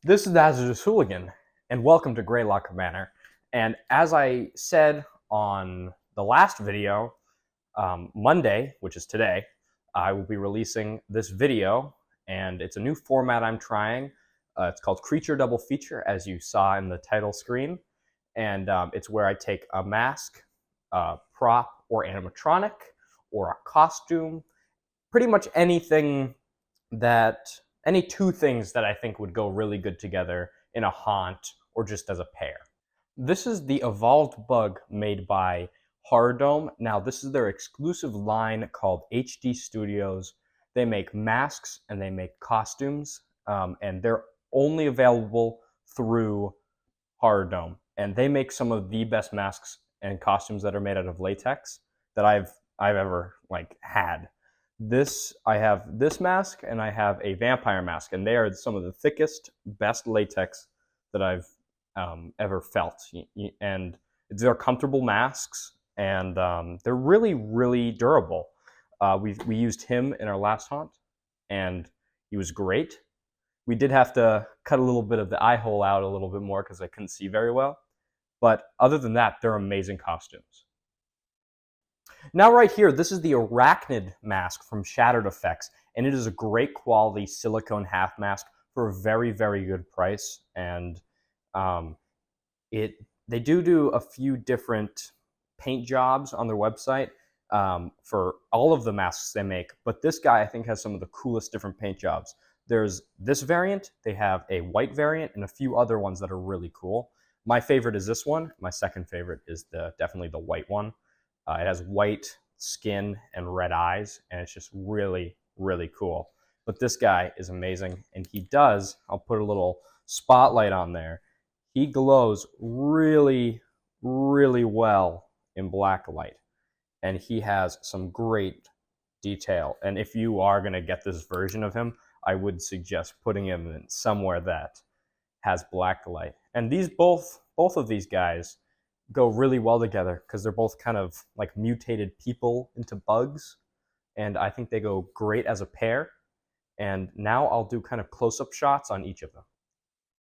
This is the Hazardous Hooligan, and welcome to Greylock Manor. And as I said on the last video, Monday, which is today, I will be releasing this video, and it's a new format I'm trying. It's called Creature Double Feature, as you saw in the title screen. And it's where I take a mask, a prop, or animatronic, or a costume, pretty much anything any two things that I think would go really good together in a haunt or just as a pair. This is the Evolved Bug made by Horror Dome. Now, this is their exclusive line called HD Studios. They make masks and they make costumes, and they're only available through Horror Dome. And they make some of the best masks and costumes that are made out of latex that I've ever had. I have this mask and I have a vampire mask, and they are some of the thickest, best latex that I've ever felt. And they're comfortable masks, and they're really, really durable. We used him in our last haunt, and he was great. We did have to cut a little bit of the eye hole out a little bit more because I couldn't see very well. But other than that, they're amazing costumes. Now right here, this is the Arachnid mask from Shattered FX, and it is a great quality silicone half mask for a very, very good price. And they do a few different paint jobs on their website for all of the masks they make, but this guy I think has some of the coolest different paint jobs. There's this variant, they have a white variant, and a few other ones that are really cool. My favorite is this one. My second favorite is definitely the white one. It has white skin and red eyes, and it's just really, really cool. But this guy is amazing, and I'll put a little spotlight on there. He glows really, really well in black light, and he has some great detail. And if you are going to get this version of him, I would suggest putting him in somewhere that has black light. And both of these guys go really well together because they're both kind of like mutated people into bugs, and I think they go great as a pair. And now I'll do kind of close-up shots on each of them.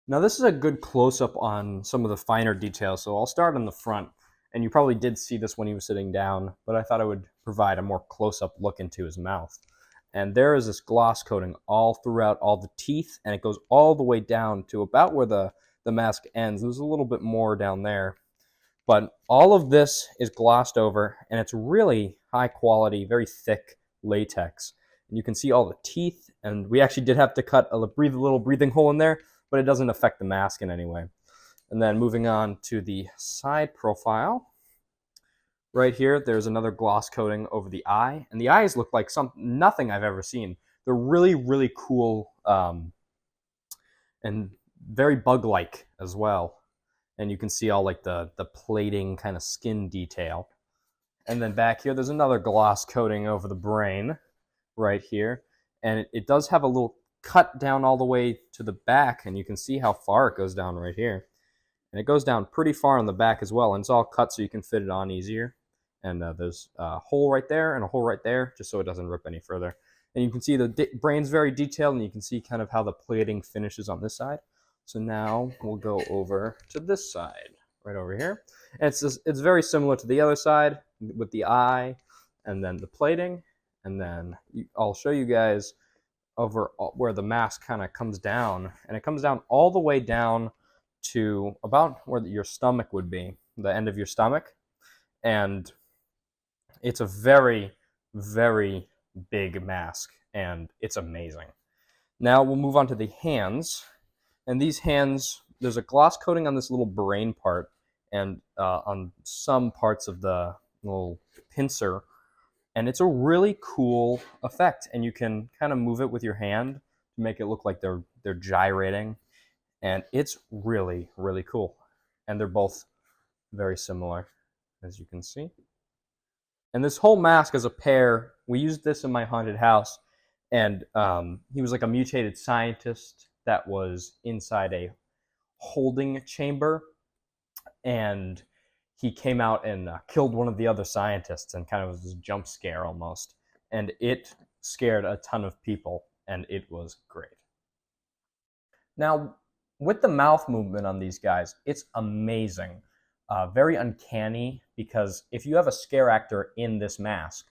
Now this is a good close-up on some of the finer details, so I'll start on the front, and you probably did see this when he was sitting down, but I thought I would provide a more close-up look into his mouth. And there is this gloss coating all throughout all the teeth, and it goes all the way down to about where the mask ends. There's a little bit more down there. But all of this is glossed over, and it's really high quality, very thick latex. And you can see all the teeth, and we actually did have to cut a little breathing hole in there, but it doesn't affect the mask in any way. And then moving on to the side profile. Right here, there's another gloss coating over the eye, and the eyes look like nothing I've ever seen. They're really, really cool and very bug-like as well. And you can see all like the plating kind of skin detail. And then back here, there's another gloss coating over the brain right here. And it does have a little cut down all the way to the back, and you can see how far it goes down right here. And it goes down pretty far on the back as well, and it's all cut so you can fit it on easier. And there's a hole right there and a hole right there, just so it doesn't rip any further. And you can see the brain's very detailed, and you can see kind of how the plating finishes on this side. So now we'll go over to this side, right over here. And it's very similar to the other side with the eye and then the plating. And then I'll show you guys over where the mask kind of comes down. And it comes down all the way down to about where your stomach would be, the end of your stomach. And it's a very, very big mask, and it's amazing. Now we'll move on to the hands. And these hands, there's a gloss coating on this little brain part and on some parts of the little pincer. And it's a really cool effect. And you can kind of move it with your hand to make it look like they're gyrating. And it's really, really cool. And they're both very similar, as you can see. And this whole mask as a pair, we used this in my haunted house. And he was like a mutated scientist that was inside a holding chamber, and he came out and killed one of the other scientists, and kind of was this jump scare almost, and it scared a ton of people, and it was great. Now with the mouth movement on these guys, it's amazing. Very uncanny, because if you have a scare actor in this mask,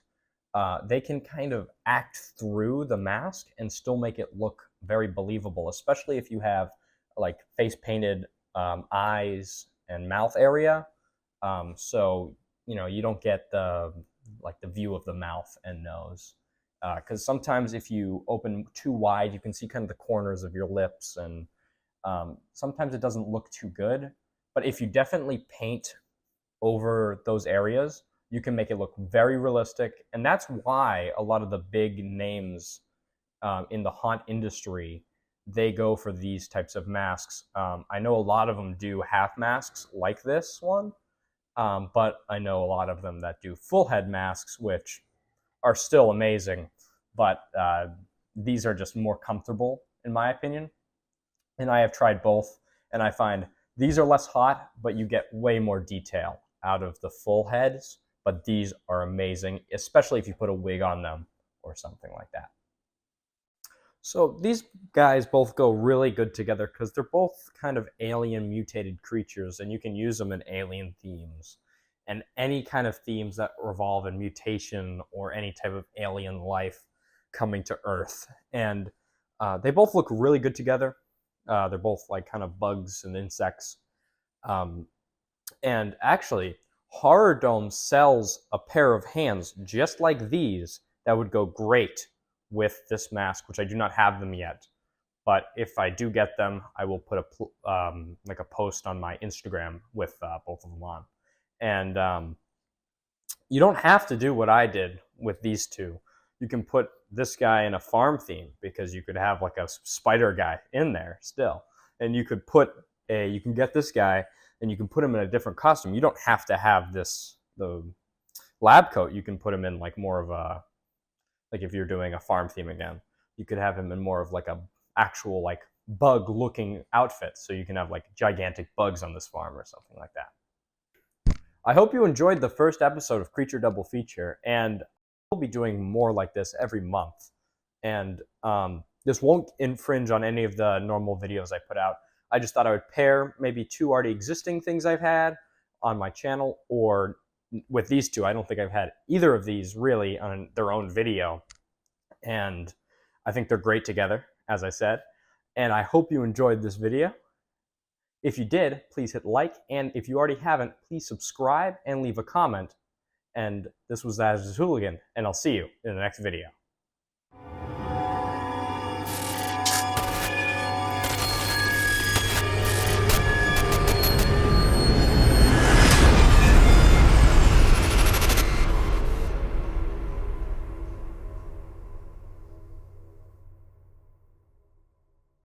they can kind of act through the mask and still make it look very believable, especially if you have like face painted eyes and mouth area. So you don't get the view of the mouth and nose, because sometimes if you open too wide, you can see kind of the corners of your lips, and sometimes it doesn't look too good. But if you definitely paint over those areas, you can make it look very realistic. And that's why a lot of the big names in the haunt industry, they go for these types of masks. I know a lot of them do half masks like this one, but I know a lot of them that do full head masks, which are still amazing, but these are just more comfortable, in my opinion. And I have tried both, and I find these are less hot, but you get way more detail out of the full heads. But these are amazing, especially if you put a wig on them or something like that. So these guys both go really good together because they're both kind of alien mutated creatures, and you can use them in alien themes and any kind of themes that revolve in mutation or any type of alien life coming to Earth. And they both look really good together. They're both like kind of bugs and insects. And actually, Horror Dome sells a pair of hands just like these that would go great with this mask, which I do not have them yet. But if I do get them, I will put a post on my Instagram with both of them on. And you don't have to do what I did with these two. You can put this guy in a farm theme, because you could have like a spider guy in there still. And you can get this guy and you can put him in a different costume. You don't have to have the lab coat. You can put him in like more of a, like if you're doing a farm theme again, you could have him in more of like a actual like bug looking outfit. So you can have like gigantic bugs on this farm or something like that. I hope you enjoyed the first episode of Creature Double Feature, and I'll be doing more like this every month. And this won't infringe on any of the normal videos I put out. I just thought I would pair maybe two already existing things I've had on my channel, or with these two. I don't think I've had either of these really on their own video. And I think they're great together, as I said. And I hope you enjoyed this video. If you did, please hit like, and if you already haven't, please subscribe and leave a comment. And this was Az's Hooligan, and I'll see you in the next video.